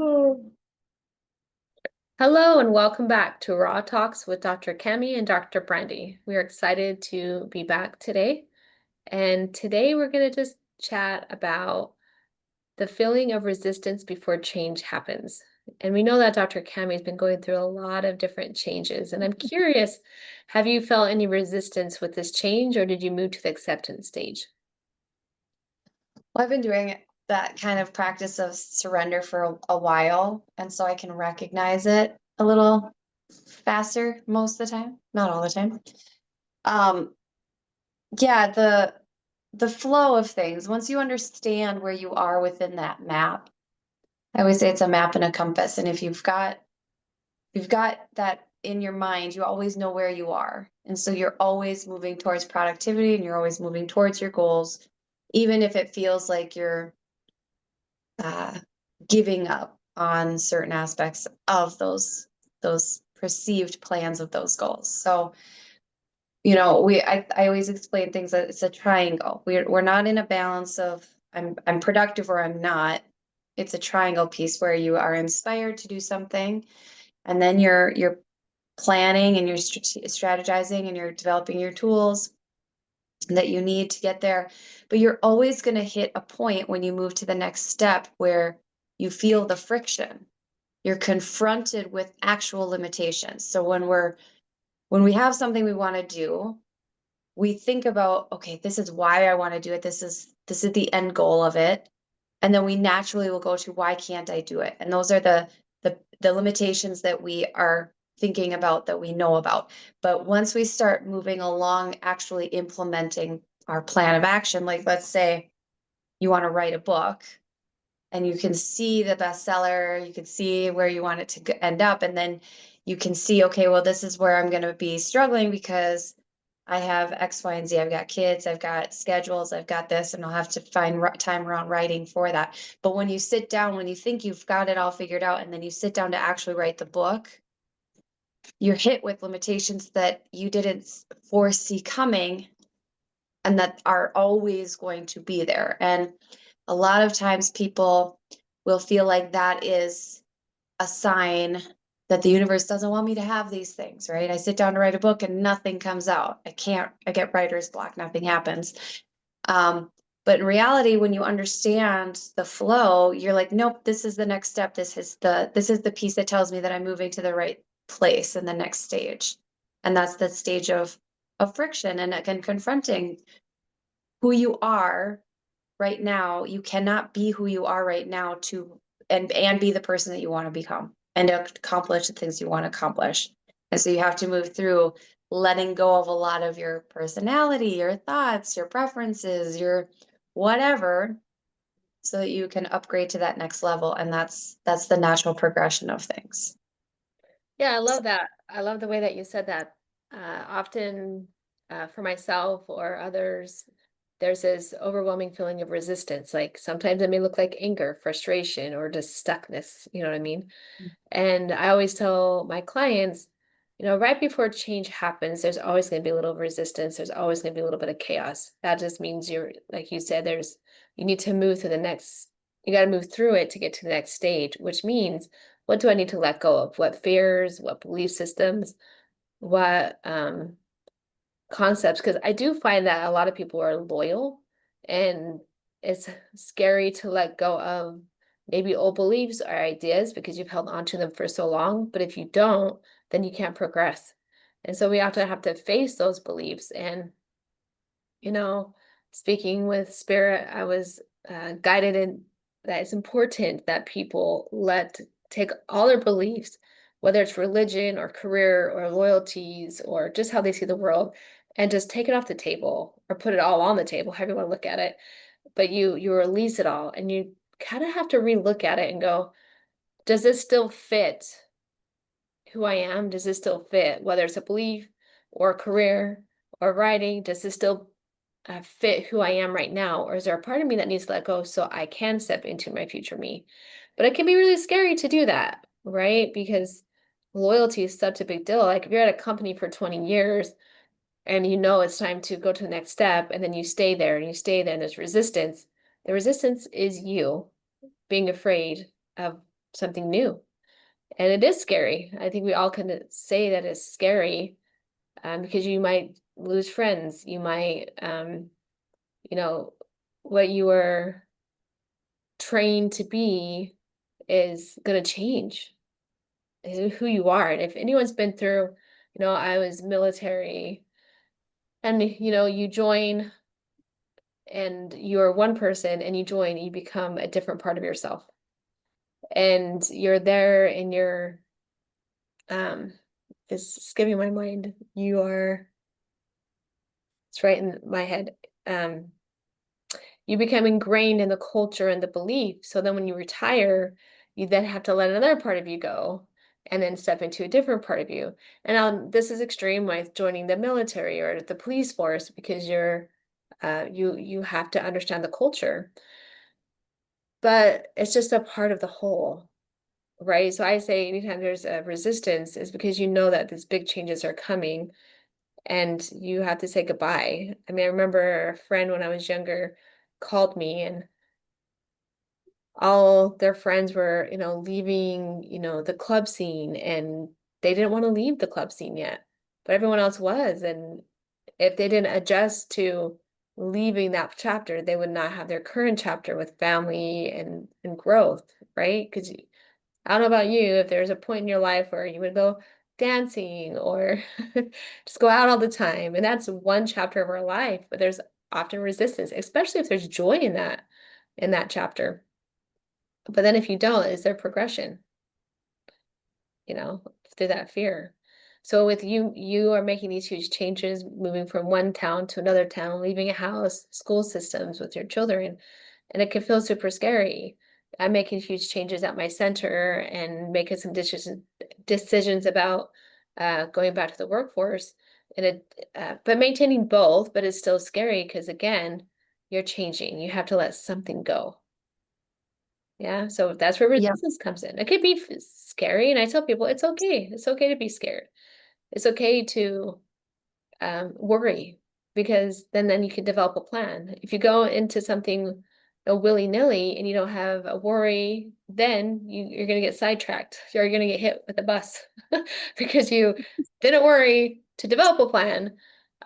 Oh. Hello and welcome back to Raw Talks with Dr. Cami and Dr. Brandee. We are excited to be back today. And today we're going to just chat about the feeling of resistance before change happens. And we know that Dr. Cami has been going through a lot of different changes. And I'm curious, have you felt any resistance with this change or did you move to the acceptance stage? Well, I've been doing that kind of practice of surrender for a while, and so I can recognize it a little faster most of the time, not all the time. Um, yeah, the flow of things, once you understand where you are within that map, I always say it's a map and a compass, and if you've got that in your mind, you always know where you are. And so you're always moving towards productivity and you're always moving towards your goals, even if it feels like you're uh, giving up on certain aspects of those perceived plans of those goals. So, I always explain things that it's a triangle. We're not in a balance of I'm productive or I'm not. It's a triangle piece where you are inspired to do something, and then you're planning and you're strategizing and you're developing your tools that you need to get there. But you're always going to hit a point when you move to the next step where you feel the friction. You're confronted with actual limitations. So when we have something we want to do, we think about, okay, this is why I want to do it. This is the end goal of it. And then we naturally will go to why can't I do it? And those are the limitations that we are thinking about that we know about. But once we start moving along, actually implementing our plan of action, like let's say you want to write a book and you can see the bestseller, you can see where you want it to end up, and then you can see, okay, well, this is where I'm going to be struggling because I have X, Y, and Z. I've got kids, I've got schedules, I've got this, and I'll have to find time around writing for that. But when you sit down, when you think you've got it all figured out, and then you sit down to actually write the book, you're hit with limitations that you didn't foresee coming and that are always going to be there. And a lot of times people will feel like that is a sign that the universe doesn't want me to have these things, right? I sit down to write a book and nothing comes out. I get writer's block, nothing happens. Um, but in reality, when you understand the flow, you're like, nope, this is the next step. This is the piece that tells me that I'm moving to the right place in the next stage. And that's the stage of friction and again confronting who you are right now. You cannot be who you are right now to and be the person that you want to become and to accomplish the things you want to accomplish. And so you have to move through letting go of a lot of your personality, your thoughts, your preferences, your whatever, so that you can upgrade to that next level. And that's the natural progression of things. Yeah, I love that. I love the way that you said that. Often, for myself or others, there's this overwhelming feeling of resistance. Like sometimes it may look like anger, frustration, or just stuckness. You know what I mean? And I always tell my clients, right before change happens, there's always going to be a little resistance. There's always going to be a little bit of chaos. That just means like you said, you need to move to the next, you got to move through it to get to the next stage, which means what do I need to let go of? What fears, what belief systems, what concepts? Because I do find that a lot of people are loyal and it's scary to let go of maybe old beliefs or ideas because you've held on to them for so long. But if you don't, then you can't progress. And so we often have to face those beliefs. And, you know, speaking with spirit, I was guided in that it's important that people take all their beliefs, whether it's religion or career or loyalties or just how they see the world, and just take it off the table or put it all on the table, however you want to look at it. But you release it all and you kind of have to relook at it and go, does this still fit who I am? Does this still fit, whether it's a belief or a career or writing? Does this still fit who I am right now? Or is there a part of me that needs to let go so I can step into my future me? But it can be really scary to do that, right? Because loyalty is such a big deal. Like if you're at a company for 20 years and you know it's time to go to the next step, and then you stay there and you stay there and there's resistance, the resistance is you being afraid of something new. And it is scary. I think we all can say that it's scary, because you might lose friends. You might, you know, what you were trained to be is going to change who you are. And if anyone's been through, I was military, and, you join and you're one person and you join, you become a different part of yourself. And you're there and you're, um, it's skipping my mind. You are, it's right in my head. You become ingrained in the culture and the belief. So then when you retire, you then have to let another part of you go and then step into a different part of you. And this is extreme with joining the military or the police force, because you have to understand the culture. But it's just a part of the whole, right? So I say anytime there's a resistance is because you know that these big changes are coming and you have to say goodbye. I mean, I remember a friend when I was younger called me, and all their friends were, leaving, the club scene, and they didn't want to leave the club scene yet, but everyone else was. And if they didn't adjust to leaving that chapter, they would not have their current chapter with family and growth, right? Because I don't know about you, if there's a point in your life where you would go dancing or just go out all the time, and that's one chapter of our life, but there's often resistance, especially if there's joy in that chapter. But then if you don't, is there progression, you know, through that fear? So with you, you are making these huge changes, moving from one town to another town, leaving a house, school systems with your children, and it can feel super scary. I'm making huge changes at my center and making some decisions about going back to the workforce, and but maintaining both, but it's still scary because again, you're changing. You have to let something go. Yeah, so that's where Yeah. resistance comes in. It could be scary, and I tell people it's okay. It's okay to be scared. It's okay to worry, because then you can develop a plan. If you go into something willy-nilly and you don't have a worry, then you're going to get sidetracked. You're going to get hit with a bus because you didn't worry to develop a plan,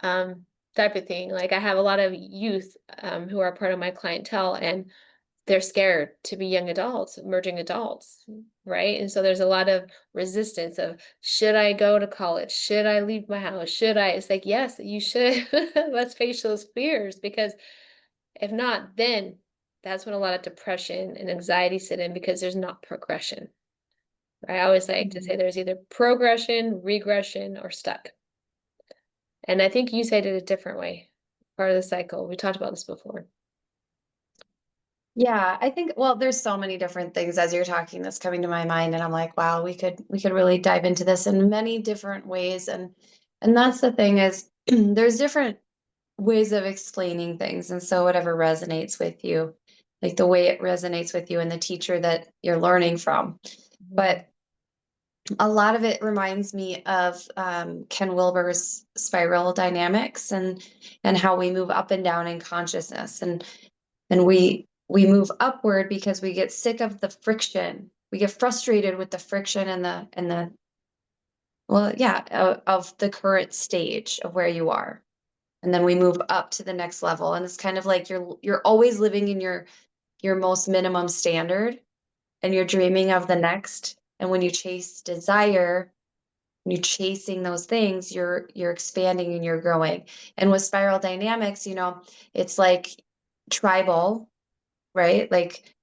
um, type of thing. Like I have a lot of youth who are part of my clientele, and they're scared to be young adults, emerging adults, right? And so there's a lot of resistance of, should I go to college? Should I leave my house? Should I? It's like, yes, you should. Let's face those fears, because if not, then that's when a lot of depression and anxiety sit in, because there's not progression. I always like to say there's either progression, regression, or stuck. And I think you said it a different way, part of the cycle. We talked about this before. Yeah, I think, well, there's so many different things as you're talking that's coming to my mind, and I'm like, wow, we could really dive into this in many different ways. And that's the thing is there's different ways of explaining things. And so whatever resonates with you, like the way it resonates with you and the teacher that you're learning from. But a lot of it reminds me of Ken Wilber's spiral dynamics and how we move up and down in consciousness. And we move upward because we get sick of the friction. We get frustrated with the friction and the well, yeah, of the current stage of where you are. And then we move up to the next level. And it's kind of like you're always living in your most minimum standard, and you're dreaming of the next. And when you chase desire, when you're chasing those things, you're expanding and you're growing. And with spiral dynamics, it's like tribal, right? Like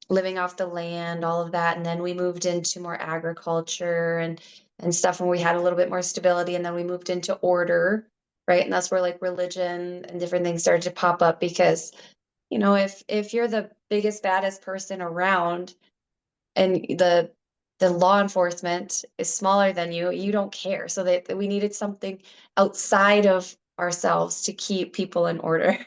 living off the land, all of that. And then we moved into more agriculture and stuff when we had a little bit more stability. And then we moved into order, right? And that's where like religion and different things started to pop up because, if you're the biggest, baddest person around and the law enforcement is smaller than you don't care. So that we needed something outside of ourselves to keep people in order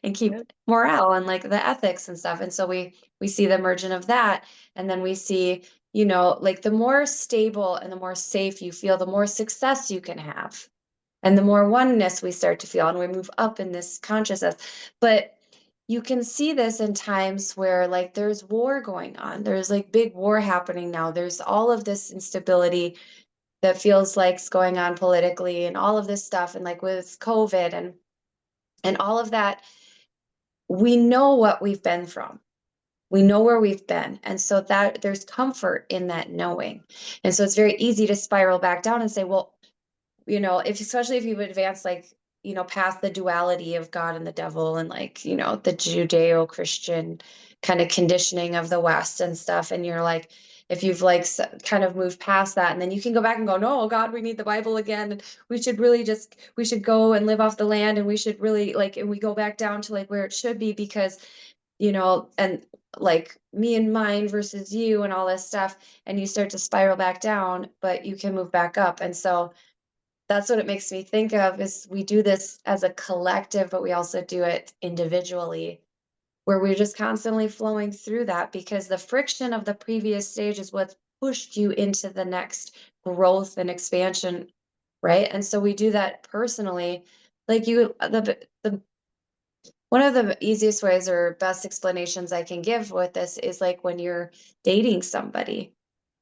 and keep Yeah. morale and like the ethics and stuff. And so we see the merging of that. And then we see, like the more stable and the more safe you feel, the more success you can have. And the more oneness we start to feel, and we move up in this consciousness. But you can see this in times where like there's war going on. There's like big war happening now. There's all of this instability that feels like's going on politically and all of this stuff and like with COVID and all of that. We know what we've been from. We know where we've been. And so that there's comfort in that knowing. And so it's very easy to spiral back down and say, well, if especially if you've advanced like, past the duality of God and the devil and like, the Judeo-Christian kind of conditioning of the West and stuff. And you're like, if you've like kind of moved past that, and then you can go back and go, no, God, we need the Bible again. And we should go and live off the land. And we should really like, and we go back down to like where it should be because, and like me and mine versus you and all this stuff. And you start to spiral back down, but you can move back up. And so, that's what it makes me think of is we do this as a collective, but we also do it individually, where we're just constantly flowing through that because the friction of the previous stage is what's pushed you into the next growth and expansion, right? And so we do that personally. Like the one of the easiest ways or best explanations I can give with this is like when you're dating somebody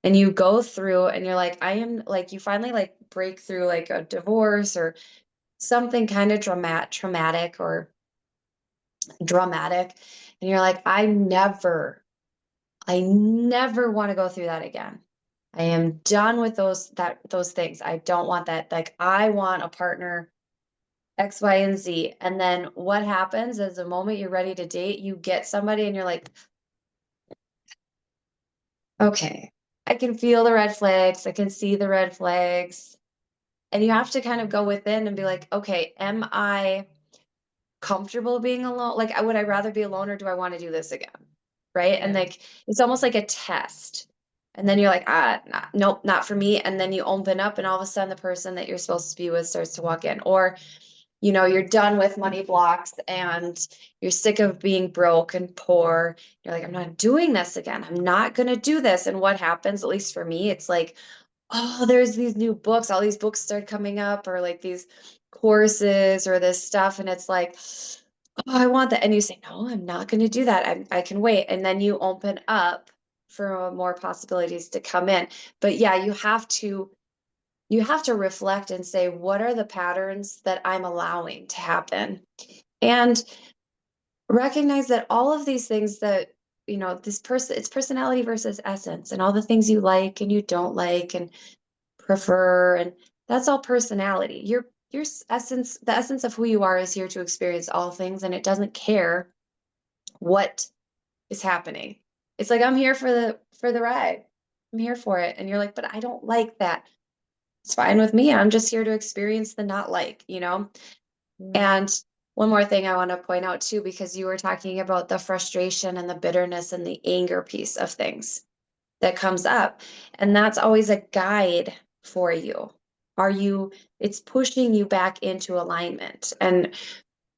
and you go through and you're like, I am like, you finally like break through like a divorce or something kind of traumatic or dramatic. And you're like, I never want to go through that again. I am done with those things. I don't want that. Like, I want a partner X, Y, and Z. And then what happens is the moment you're ready to date, you get somebody and you're like, okay, I can feel the red flags. I can see the red flags. And you have to kind of go within and be like, okay, am I comfortable being alone? Like, would I rather be alone or do I want to do this again? Right. And Yeah. like, it's almost like a test. And then you're like, nope, not for me. And then you open up, and all of a sudden, the person that you're supposed to be with starts to walk in. Or, you're done with money blocks and you're sick of being broke and poor. You're like, I'm not doing this again. I'm not going to do this. And what happens, at least for me, it's like, oh, there's these new books, all these books start coming up, or like these courses or this stuff. And it's like, oh, I want that. And you say, no, I'm not going to do that. I can wait. And then you open up for more possibilities to come in. But yeah, you have to reflect and say, what are the patterns that I'm allowing to happen? And recognize that all of these things that, this person, it's personality versus essence, and all the things you like and you don't like and prefer, and that's all personality. Your essence, the essence of who you are is here to experience all things, and it doesn't care what is happening. It's like, I'm here for the ride. I'm here for it. And you're like, but I don't like that. It's fine with me. I'm just here to experience the not like. Mm. And one more thing I want to point out too, because you were talking about the frustration and the bitterness and the anger piece of things that comes up. And that's always a guide for you. It's pushing you back into alignment. And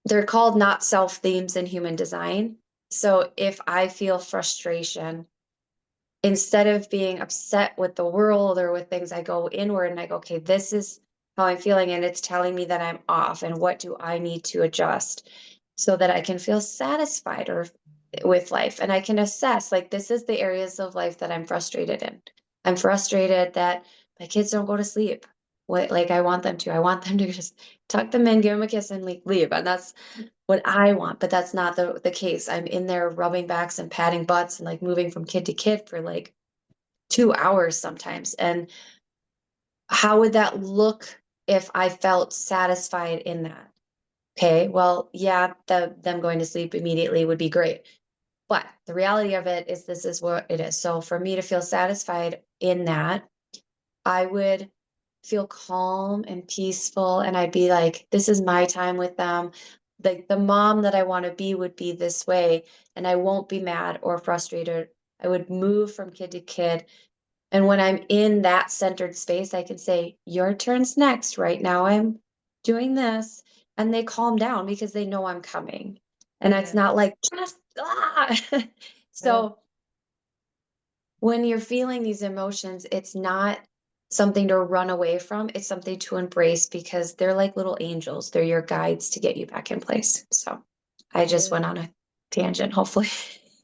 they're called not self themes in human design. So if I feel frustration, instead of being upset with the world or with things, I go inward and I go, okay, this is how I'm feeling. And it's telling me that I'm off. And what do I need to adjust so that I can feel satisfied or with life? And I can assess, like, this is the areas of life that I'm frustrated in. I'm frustrated that my kids don't go to sleep. What, like, I want them to. I want them to just tuck them in, give them a kiss, and like leave. And that's what I want, but that's not the case. I'm in there rubbing backs and patting butts and like moving from kid to kid for like 2 hours sometimes. And how would that look if I felt satisfied in that? Okay, well, yeah, them going to sleep immediately would be great. But the reality of it is this is what it is. So for me to feel satisfied in that, I would feel calm and peaceful, and I'd be like, this is my time with them. Like, the mom that I want to be would be this way, and I won't be mad or frustrated. I would move from kid to kid. And when I'm in that centered space, I can say, your turn's next. Right now, I'm doing this. And they calm down because they know I'm coming. And it's Yeah. not like, just, ah. Yeah. So when you're feeling these emotions, it's not something to run away from. It's something to embrace because they're like little angels. They're your guides to get you back in place. So I just Yeah. went on a tangent, hopefully.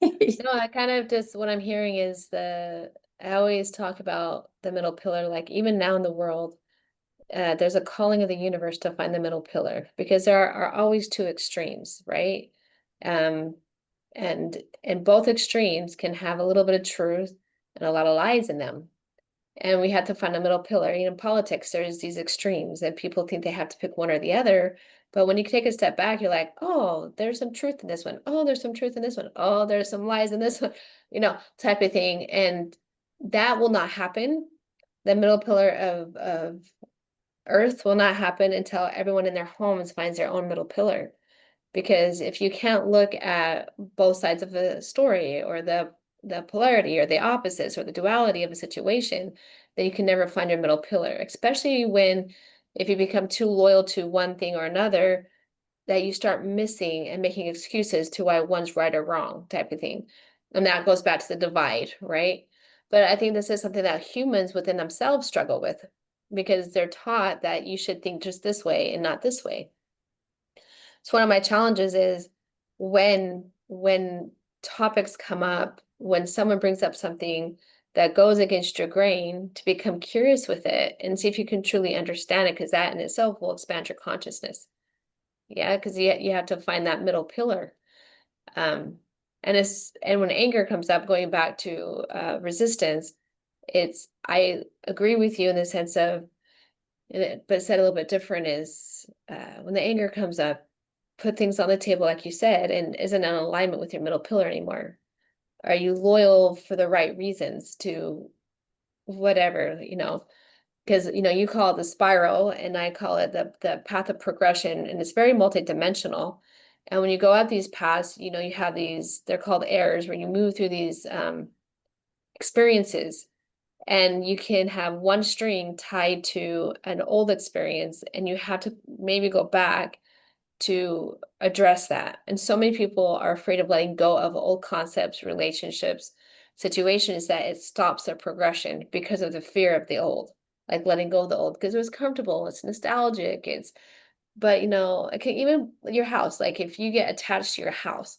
No, I kind of just, what I'm hearing is I always talk about the middle pillar, like even now in the world, there's a calling of the universe to find the middle pillar because there are always two extremes, right? Um, and both extremes can have a little bit of truth and a lot of lies in them. And we had to find a middle pillar. You know, in politics, there's these extremes, and people think they have to pick one or the other. But when you take a step back, you're like, oh, there's some truth in this one. Oh, there's some truth in this one. Oh, there's some lies in this one, type of thing. And that will not happen. The middle pillar of Earth will not happen until everyone in their homes finds their own middle pillar. Because if you can't look at both sides of the story or the polarity or the opposites or the duality of a situation, then you can never find your middle pillar, especially when if you become too loyal to one thing or another, that you start missing and making excuses to why one's right or wrong type of thing. And that goes back to the divide, right? But I think this is something that humans within themselves struggle with because they're taught that you should think just this way and not this way. So one of my challenges is when topics come up, when someone brings up something that goes against your grain, to become curious with it and see if you can truly understand it, because that in itself will expand your consciousness. Yeah, because you have to find that middle pillar. Um, and when anger comes up, going back to resistance, I agree with you in the sense of, but said a little bit different is when the anger comes up, put things on the table, like you said, and isn't in alignment with your middle pillar anymore. Are you loyal for the right reasons to whatever, because you call it the spiral and I call it the path of progression, and it's very multidimensional. And when you go out these paths, you have these, they're called errors, where you move through these experiences, and you can have one string tied to an old experience, and you have to maybe go back to address that. And so many people are afraid of letting go of old concepts, relationships, situations, that it stops their progression because of the fear of the old, like letting go of the old because it was comfortable, it's nostalgic, but it can even your house, like if you get attached to your house,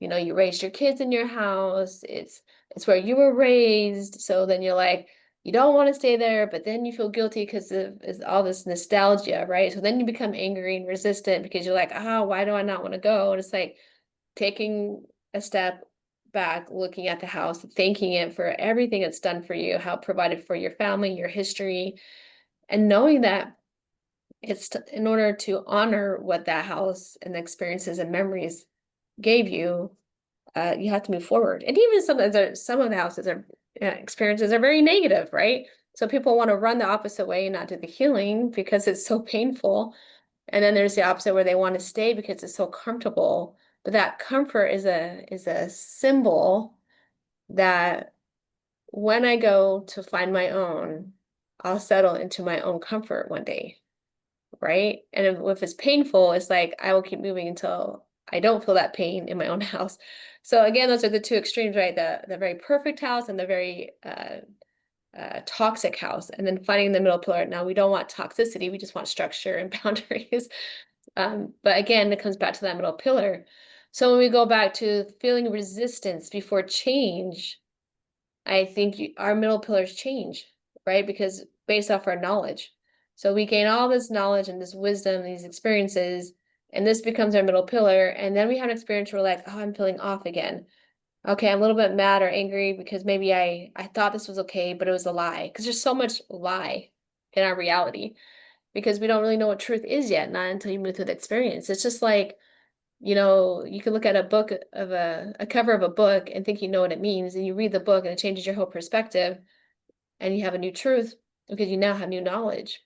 you raised your kids in your house, it's where you were raised, so then you're like, you don't want to stay there, but then you feel guilty because of is all this nostalgia, right? So then you become angry and resistant because you're like, why do I not want to go? And it's like taking a step back, looking at the house, thanking it for everything it's done for you, how it provided for your family, your history, and knowing that in order to honor what that house and the experiences and memories gave you, you have to move forward. And even sometimes some of the houses are experiences are very negative, right? So people want to run the opposite way and not do the healing because it's so painful. And then there's the opposite where they want to stay because it's so comfortable. But that comfort is a symbol that when I go to find my own, I'll settle into my own comfort one day, right? And if it's painful, it's like I will keep moving until I don't feel that pain in my own house. So again, those are the two extremes, right? The very perfect house and the very toxic house, and then finding the middle pillar. Now we don't want toxicity; we just want structure and boundaries. But again, it comes back to that middle pillar. So when we go back to feeling resistance before change, I think our middle pillars change, right? Because based off our knowledge. So we gain all this knowledge and this wisdom, these experiences, and this becomes our middle pillar. And then we have an experience where we're like, I'm feeling off again. Okay, I'm a little bit mad or angry because maybe I thought this was okay, but it was a lie. Because there's so much lie in our reality because we don't really know what truth is yet, not until you move through the experience. It's just like, you can look at a book of a cover of a book and think you know what it means, and you read the book and it changes your whole perspective, and you have a new truth because you now have new knowledge.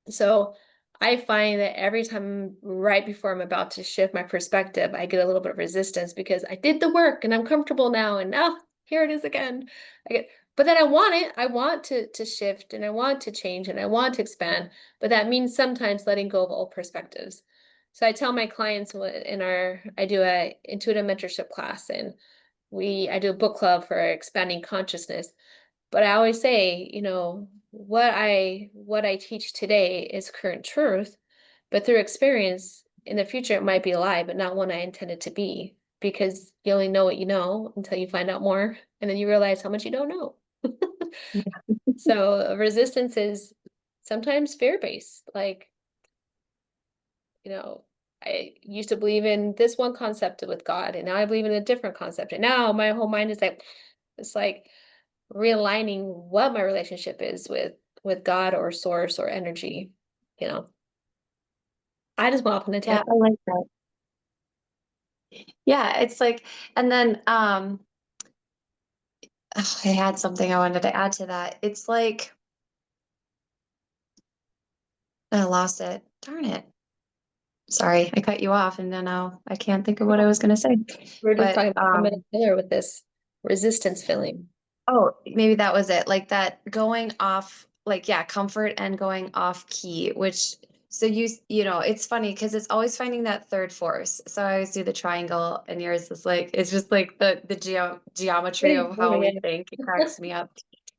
So I find that every time right before I'm about to shift my perspective, I get a little bit of resistance because I did the work and I'm comfortable now, and now here it is again. But then I want it. I want to shift and I want to change and I want to expand. But that means sometimes letting go of old perspectives. So I tell my clients I do a intuitive mentorship class, and I do a book club for expanding consciousness. But I always say, what I teach today is current truth, but through experience in the future it might be a lie, but not one I intended to be, because you only know what you know until you find out more, and then you realize how much you don't know. So resistance is sometimes fear-based. Like, I used to believe in this one concept with God, and now I believe in a different concept. And now my whole mind is like, it's like realigning what my relationship is with God or source or energy. You know, I just went off on a Yeah, tangent. I like that. Yeah, it's like, and then I had something I wanted to add to that. It's like I lost it. Darn it. Sorry, I cut you off and then now I can't think of what I was gonna say. We're just But talking about coming together with this resistance feeling. oh, maybe that was it. Like that going off, like, yeah, comfort and going off key, which, so it's funny because it's always finding that third force. So I always do the triangle and yours is like, it's just like the geometry of Oh how we yeah. think. It cracks me up.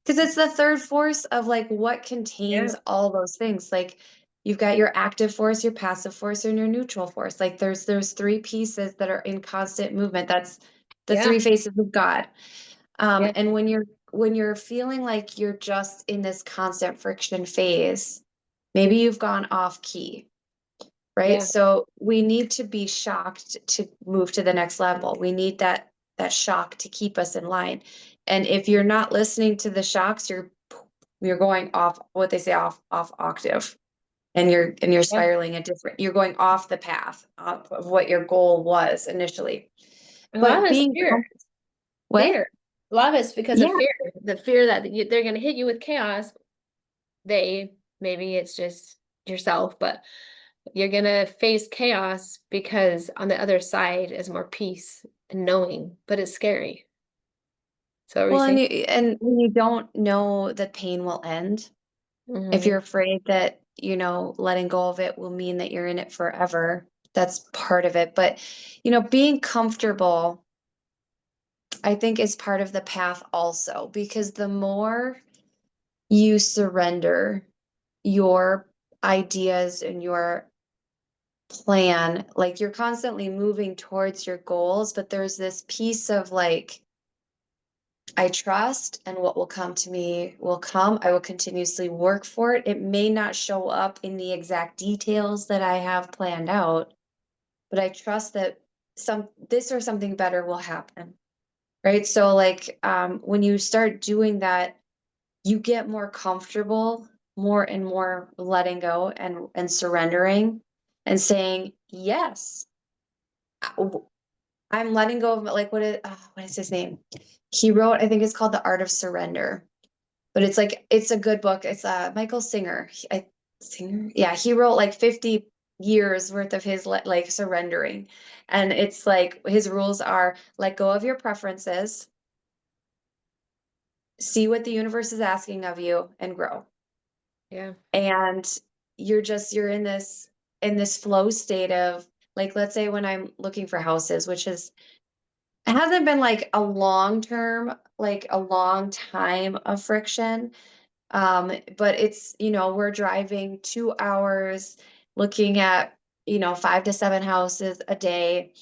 Because it's the third force of like what contains Yeah. all those things. Like you've got your active force, your passive force, and your neutral force. Like there's three pieces that are in constant movement. That's the Yeah. three faces of God. Yeah. And when you're feeling like you're just in this constant friction phase, maybe you've gone off key, right? Yeah. So we need to be shocked to move to the next level. We need that shock to keep us in line. And if you're not listening to the shocks, you're going off what they say off octave. And you're Yeah. spiraling you're going off the path of what your goal was initially. A lot But of it's being fear. what? Fear. A lot of it's because of Yeah. fear. The fear that they're going to hit you with chaos. Maybe it's just yourself, but you're going to face chaos because on the other side is more peace and knowing, but it's scary. So are we Well, and saying? and when you don't know that pain will end, if Hmm. you're afraid that, letting go of it will mean that you're in it forever, that's part of it. But, being comfortable, I think, is part of the path also, because the more you surrender your ideas and your plan, like you're constantly moving towards your goals, but there's this piece of like, I trust, and what will come to me will come. I will continuously work for it. It may not show up in the exact details that I have planned out, but I trust that this or something better will happen. Right. So like when you start doing that, you get more comfortable, more and more letting go and surrendering and saying, yes, I'm letting go of like what is his name? He wrote, I think it's called The Art of Surrender. But it's like it's a good book. It's Michael Singer. Singer? Yeah, he wrote like 50 years worth of his like surrendering. And it's like his rules are let go of your preferences, see what the universe is asking of you and grow. Yeah. And you're in this flow state of like let's say when I'm looking for houses, which is it hasn't been like a long term, like a long time of friction. But we're driving 2 hours looking at, 5 to 7 houses a day,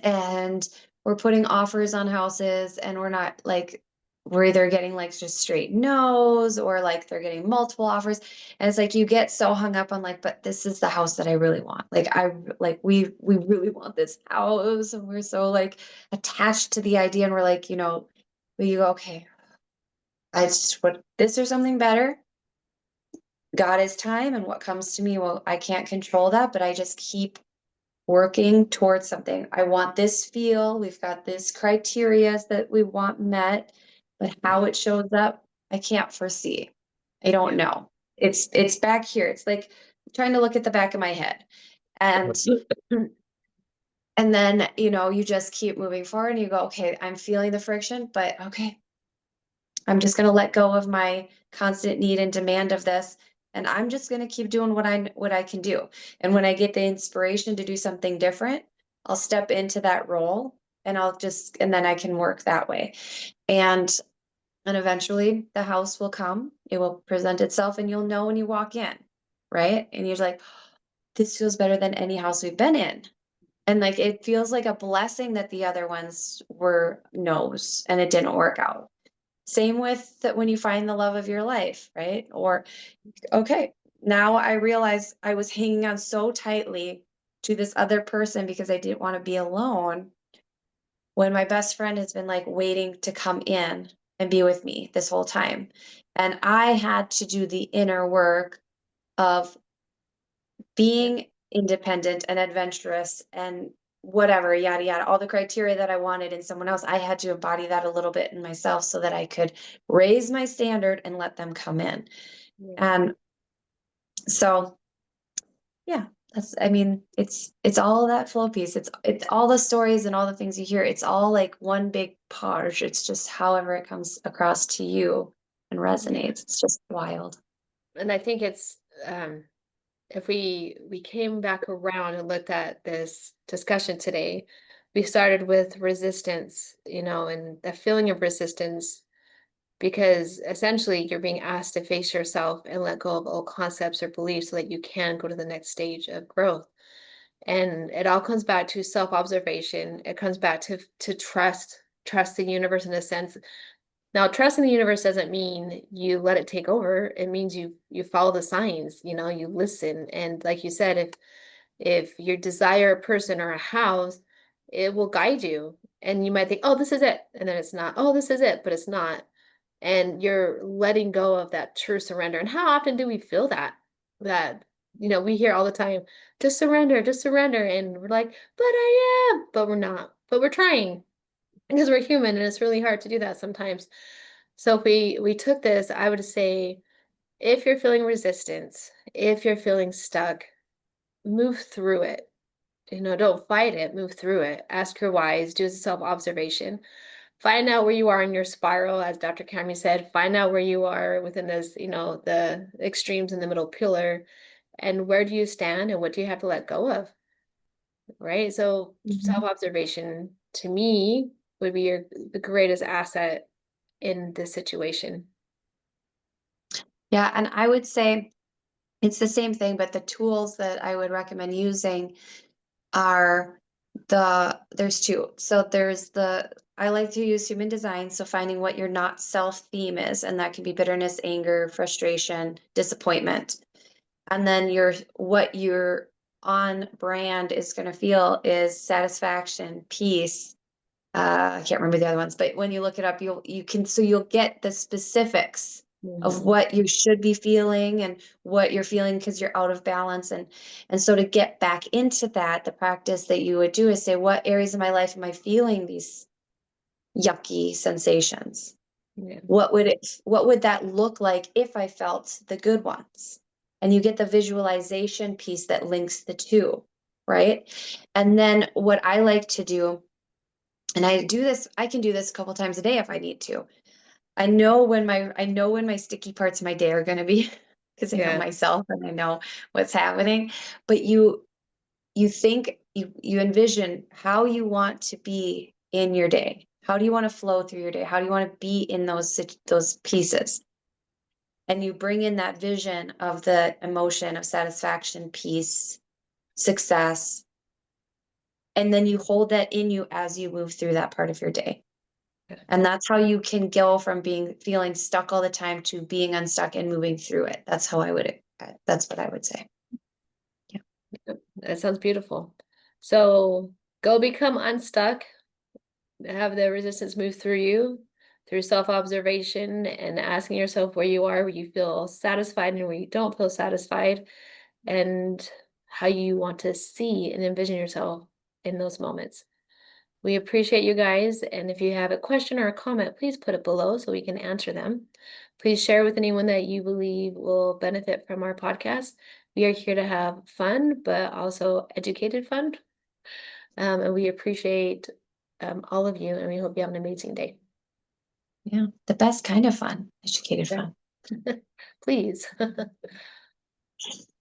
and we're putting offers on houses, and we're not like, we're either getting like just straight no's or like they're getting multiple offers. And it's like you get so hung up on like, but this is the house that I really want. We really want this house, and we're so like attached to the idea, and we're like, but you go, okay, I just what this or something better. God is time, and what comes to me, well, I can't control that, but I just keep working towards something. I want this feel. We've got this criteria that we want met, but how Yeah. it shows up, I can't foresee. I don't Yeah. know. It's back here. It's like trying to look at the back of my head. And and then, you just keep moving forward and you go, okay, I'm feeling the friction, but okay, I'm just going to let go of my constant need and demand of this. And I'm just going to keep doing what I can do. And when I get the inspiration to do something different, I'll step into that role and then I can work that way. And eventually the house will come, it will present itself, and you'll know when you walk in, right? And you're like, this feels better than any house we've been in. And like, it feels like a blessing that the other ones were no's and it didn't work out. Same with that when you find the love of your life, right? Or, okay, now I realize I was hanging on so tightly to this other person because I didn't want to be alone when my best friend has been like waiting to come in and be with me this whole time. And I had to do the inner work of Yeah. being independent and adventurous and whatever, yada, yada, all the criteria that I wanted in someone else. I had to embody that a little bit in myself so that I could raise my standard and let them come in. Yeah. And so, yeah, I mean, it's all that flow piece. It's all the stories and all the things you hear. It's all like one big page. It's just however it comes across to you and Yeah. resonates. It's just wild. And I think it's if we came back around and looked at this discussion today, we started with resistance, and the feeling of resistance, because essentially you're being asked to face yourself and let go of old concepts or beliefs so that you can go to the next stage of growth. And it all comes back to self-observation. It comes back to trust the universe in a sense. Now, trusting the universe doesn't mean you let it take over. It means you follow the signs, you listen. And like you said, if you desire a person or a house, it will guide you. And you might think, oh, this is it. And then it's not, oh, this is it, but it's not. And you're letting go of that true surrender. And how often do we feel that? That, we hear all the time, just surrender, just surrender. And we're like, but I am, but we're not, but we're trying because we're human and it's really hard to do that sometimes. So if we took this, I would say if you're feeling resistance, if you're feeling stuck, move through it. Don't fight it, move through it. Ask your whys, do a self-observation. Find out where you are in your spiral, as Dr. Cami said, find out where you are within this, the extremes in the middle pillar, and where do you stand and what do you have to let go of? Right? So Mhm. self-observation to me would be the greatest asset in this situation. Yeah, and I would say it's the same thing, but the tools that I would recommend using are there's two. So there's I like to use human design, so finding what your not self theme is, and that can be bitterness, anger, frustration, disappointment. And then what your on brand is going to feel is satisfaction, peace. I can't remember the other ones, but when you look it up, you'll get the specifics of Mhm. what you should be feeling and what you're feeling because you're out of balance. And so to get back into that, the practice that you would do is say, what areas of my life am I feeling these yucky sensations? Yeah. What would that look like if I felt the good ones? And you get the visualization piece that links the two, right? And then what I like to do, and I can do this a couple times a day if I need to. I know when my sticky parts of my day are gonna be because I know Yeah. myself and I know what's happening. But you envision how you want to be in your day. How do you want to flow through your day? How do you want to be in those pieces? And you bring in that vision of the emotion of satisfaction, peace, success, and then you hold that in you as you move through that part of your day. And that's how you can go from feeling stuck all the time to being unstuck and moving through it. That's what I would say. Yeah. Yep, that sounds beautiful. So go become unstuck, have the resistance move through you through self-observation and asking yourself where you are, where you feel satisfied and where you don't feel satisfied, and how you want to see and envision yourself in those moments. We appreciate you guys, and if you have a question or a comment, please put it below so we can answer them. Please share with anyone that you believe will benefit from our podcast. We are here to have fun, but also educated fun. And we appreciate all of you, and we hope you have an amazing day. Yeah. The best kind of fun, educated Yeah. fun. Please.